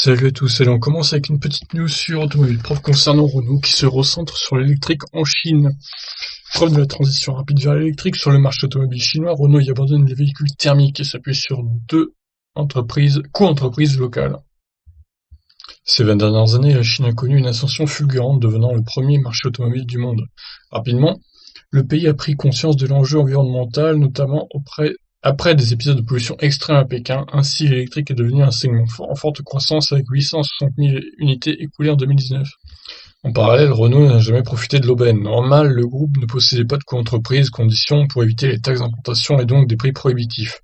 Salut à tous, allez on commence avec une petite news sur Automobile Prof concernant Renault qui se recentre sur l'électrique en Chine. Preuve de la transition rapide vers l'électrique sur le marché automobile chinois, Renault y abandonne les véhicules thermiques et s'appuie sur deux co-entreprises locales. Ces 20 dernières années, la Chine a connu une ascension fulgurante, devenant le premier marché automobile du monde. Rapidement, le pays a pris conscience de l'enjeu environnemental, notamment après des épisodes de pollution extrême à Pékin. Ainsi, l'électrique est devenu un segment en forte croissance avec 860 000 unités écoulées en 2019. En parallèle, Renault n'a jamais profité de l'aubaine. Normal, le groupe ne possédait pas de co-entreprise, condition pour éviter les taxes d'importation et donc des prix prohibitifs.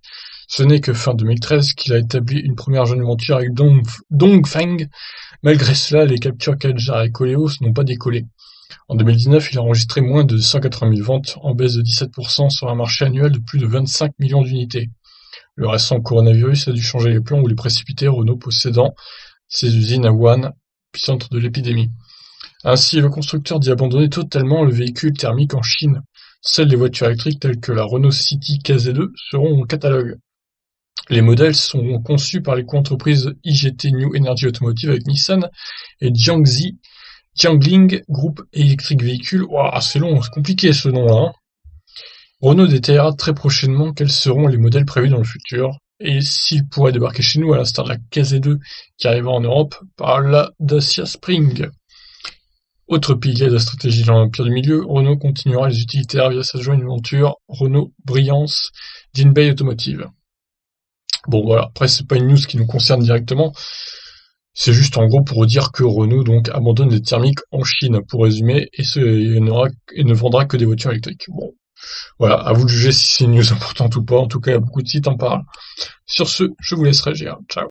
Ce n'est que fin 2013 qu'il a établi une première joint venture avec Dongfeng. Malgré cela, les captures Kadjar et Koleos n'ont pas décollé. En 2019, il a enregistré moins de 180 000 ventes, en baisse de 17% sur un marché annuel de plus de 25 millions d'unités. Le récent coronavirus a dû changer les plans ou les précipiter, Renault possédant ses usines à Wuhan, épicentre de l'épidémie. Ainsi, le constructeur dit abandonner totalement le véhicule thermique en Chine. Seules les voitures électriques telles que la Renault City KZ2 seront au catalogue. Les modèles sont conçus par les co-entreprises IGT New Energy Automotive avec Nissan et Jiangling Group Electric Vehicle. Ouah, c'est long, c'est compliqué ce nom-là. Renault détaillera très prochainement quels seront les modèles prévus dans le futur et s'ils pourraient débarquer chez nous à l'instar de la KZ2 qui arrivera en Europe par la Dacia Spring. Autre pilier de la stratégie dans l'empire du milieu, Renault continuera les utilitaires via sa joint venture Renault Brilliance Jinbei Automotive. Bon voilà, après c'est pas une news qui nous concerne directement, c'est juste en gros pour dire que Renault donc abandonne les thermiques en Chine, pour résumer, et ne vendra que des voitures électriques. Bon, voilà, à vous de juger si c'est une news importante ou pas, en tout cas beaucoup de sites en parlent. Sur ce, je vous laisse réagir, ciao.